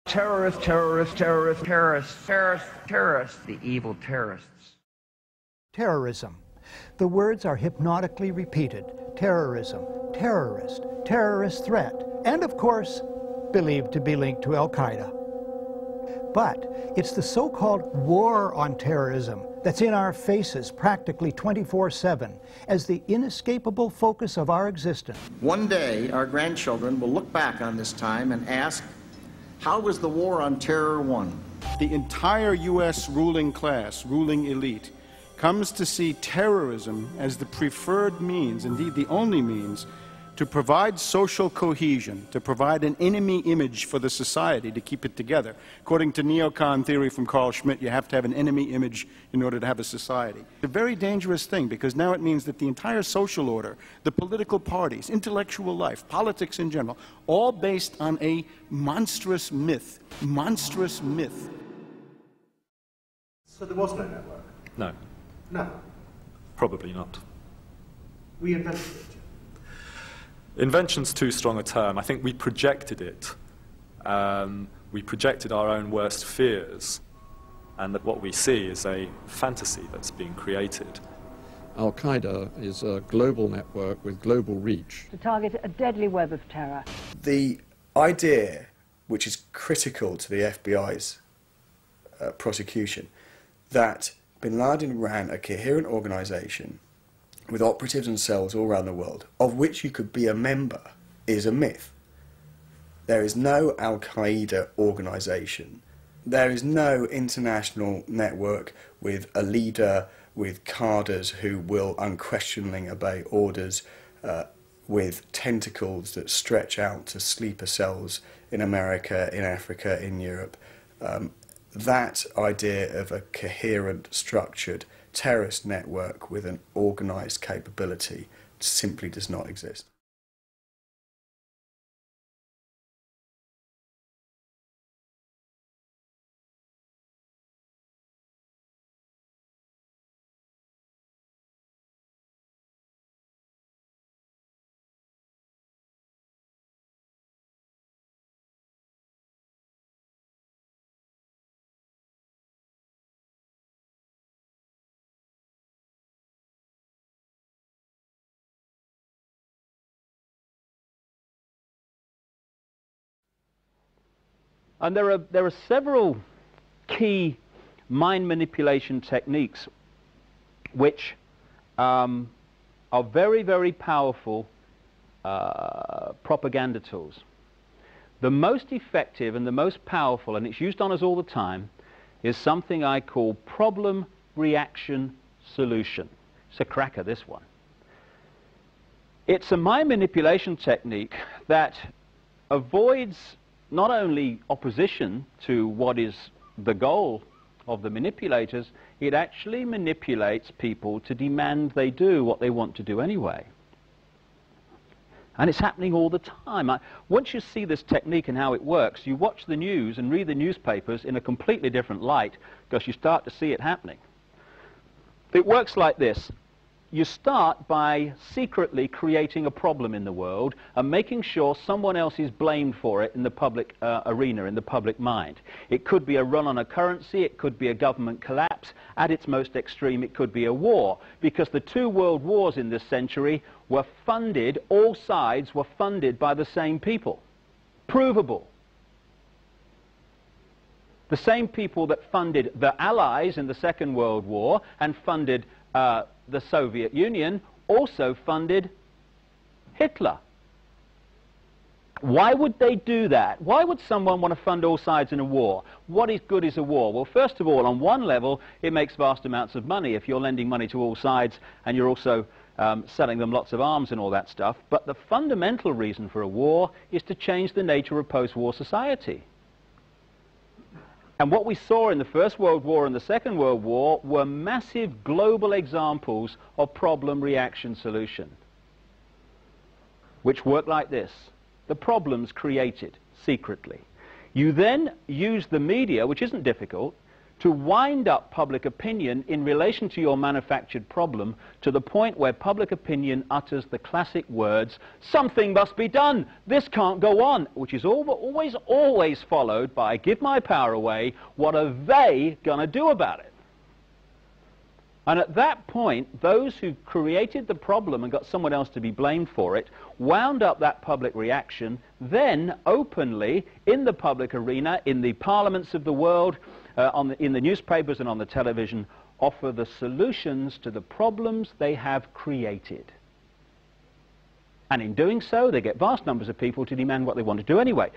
Terrorists, terrorists, terrorists, terrorists, terrorists, terrorists, the evil terrorists. Terrorism. The words are hypnotically repeated. Terrorism, terrorist, terrorist threat, and of course, believed to be linked to Al-Qaeda. But it's the so-called war on terrorism that's in our faces practically 24/7 as the inescapable focus of our existence. One day, our grandchildren will look back on this time and ask, how was the war on terror won? The entire U.S. ruling class, ruling elite, comes to see terrorism as the preferred means, indeed the only means, to provide social cohesion, to provide an enemy image for the society to keep it together. According to neocon theory from Carl Schmitt, you have to have an enemy image in order to have a society. It's a very dangerous thing, because now it means that the entire social order, the political parties, intellectual life, politics in general, all based on a monstrous myth. Monstrous myth. So there was no network? No. No. Probably not. We invented it. Invention's too strong a term. I think we projected it. We projected our own worst fears, and that what we see is a fantasy that's being created. Al-Qaeda is a global network with global reach. To target a deadly web of terror. The idea, which is critical to the FBI's prosecution, that bin Laden ran a coherent organisation with operatives and cells all around the world, of which you could be a member, is a myth. There is no Al-Qaeda organisation. There is no international network with a leader, with cadres who will unquestioningly obey orders, with tentacles that stretch out to sleeper cells in America, in Africa, in Europe. That idea of a coherent, structured terrorist network with an organised capability simply does not exist. And there are several key mind manipulation techniques which are very, very powerful propaganda tools. The most effective and the most powerful, and it's used on us all the time, is something I call problem, reaction, solution. It's a cracker, this one. It's a mind manipulation technique that avoids not only opposition to what is the goal of the manipulators, it actually manipulates people to demand they do what they want to do anyway. And it's happening all the time. Once you see this technique and how it works, you watch the news and read the newspapers in a completely different light, because you start to see it happening. It works like this. You start by secretly creating a problem in the world and making sure someone else is blamed for it in the public arena, in the public mind. It could be a run on a currency, it could be a government collapse. At its most extreme, it could be a war, because the two world wars in this century were funded, all sides were funded by the same people. Provable. The same people that funded the Allies in the Second World War and funded the Soviet Union also funded Hitler. Why would they do that? Why would someone want to fund all sides in a war? What is good is a war? Well, first of all, on one level, it makes vast amounts of money if you're lending money to all sides and you're also selling them lots of arms and all that stuff. But the fundamental reason for a war is to change the nature of post-war society. And what we saw in the First World War and the Second World War were massive global examples of problem, reaction, solution, which work like this. The problems created secretly. You then use the media, which isn't difficult, to wind up public opinion in relation to your manufactured problem to the point where public opinion utters the classic words, something must be done, this can't go on, which is always followed by, give my power away, what are they going to do about it? And at that point, those who created the problem and got someone else to be blamed for it wound up that public reaction, then openly, in the public arena, in the parliaments of the world, in the newspapers and on the television, offer the solutions to the problems they have created. And in doing so, they get vast numbers of people to demand what they want to do anyway.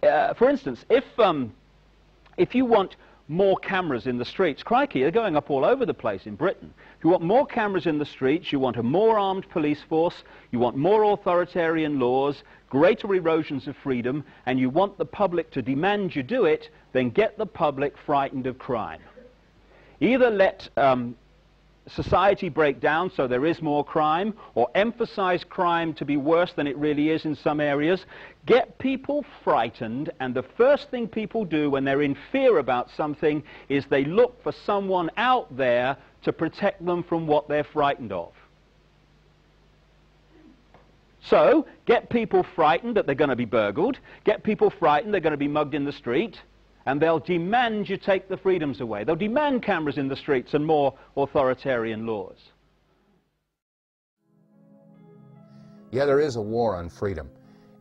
For instance, if you want more cameras in the streets, crikey, they're going up all over the place in Britain. If you want more cameras in the streets, you want a more armed police force, you want more authoritarian laws, greater erosions of freedom, and you want the public to demand you do it, then get the public frightened of crime. Either let society break down so there is more crime, or emphasize crime to be worse than it really is in some areas. Get people frightened, and the first thing people do when they're in fear about something is they look for someone out there to protect them from what they're frightened of. So, get people frightened that they're going to be burgled, get people frightened they're going to be mugged in the street, and they'll demand you take the freedoms away. They'll demand cameras in the streets and more authoritarian laws. Yeah, there is a war on freedom.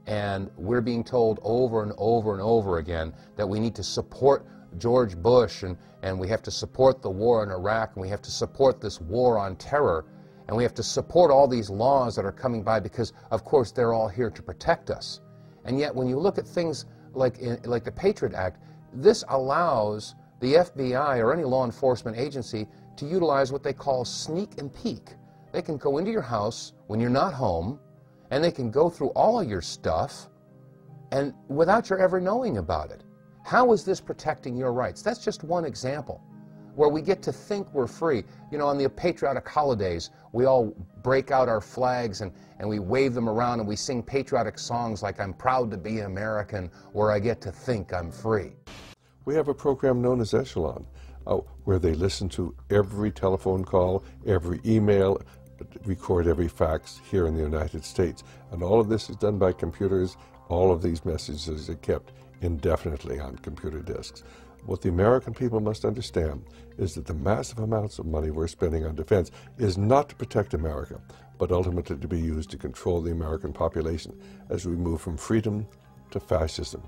And we're being told over and over and over again that we need to support George Bush, and we have to support the war in Iraq, and we have to support this war on terror, and we have to support all these laws that are coming by because, of course, they're all here to protect us. And yet, when you look at things like the Patriot Act, this allows the FBI or any law enforcement agency to utilize what they call sneak and peek. They can go into your house when you're not home, and they can go through all of your stuff and without your ever knowing about it. How is this protecting your rights? That's just one example where we get to think we're free. You know, on the patriotic holidays, we all break out our flags and we wave them around and we sing patriotic songs like I'm proud to be American, where I get to think I'm free. We have a program known as Estulin, where they listen to every telephone call, every email, record every fax here in the United States. And all of this is done by computers. All of these messages are kept indefinitely on computer disks. What the American people must understand is that the massive amounts of money we're spending on defense is not to protect America, but ultimately to be used to control the American population as we move from freedom to fascism.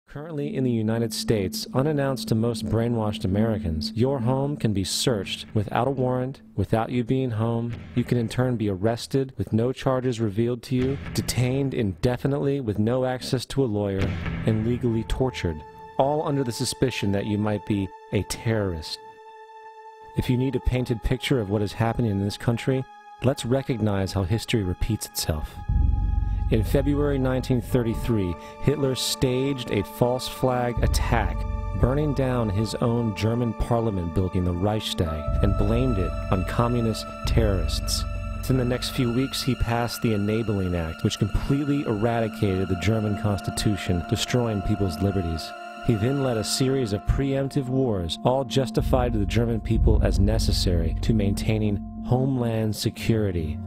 Currently in the United States, unannounced to most brainwashed Americans, your home can be searched without a warrant, without you being home. You can in turn be arrested with no charges revealed to you, detained indefinitely with no access to a lawyer, and legally tortured, all under the suspicion that you might be a terrorist. If you need a painted picture of what is happening in this country, let's recognize how history repeats itself. In February 1933, Hitler staged a false flag attack, burning down his own German parliament building, the Reichstag, and blamed it on communist terrorists. Within the next few weeks, he passed the Enabling Act, which completely eradicated the German Constitution, destroying people's liberties. He then led a series of preemptive wars, all justified to the German people as necessary to maintaining homeland security.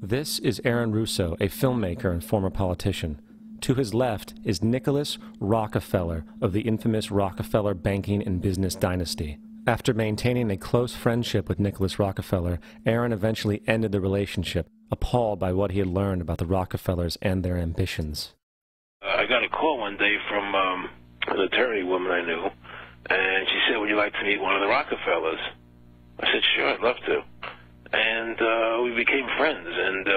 This is Aaron Russo, a filmmaker and former politician. To his left is Nicholas Rockefeller of the infamous Rockefeller banking and business dynasty. After maintaining a close friendship with Nicholas Rockefeller, Aaron eventually ended the relationship, appalled by what he had learned about the Rockefellers and their ambitions. I got a call one day from an attorney woman I knew, and she said, would you like to meet one of the Rockefellers? I said, sure, I'd love to. And we became friends, and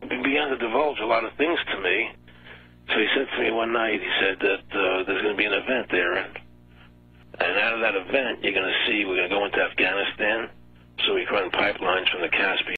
he began to divulge a lot of things to me. So he said to me one night, he said that there's going to be an event there, and out of that event, you're going to see we're going to go into Afghanistan, so we can run pipelines from the Caspian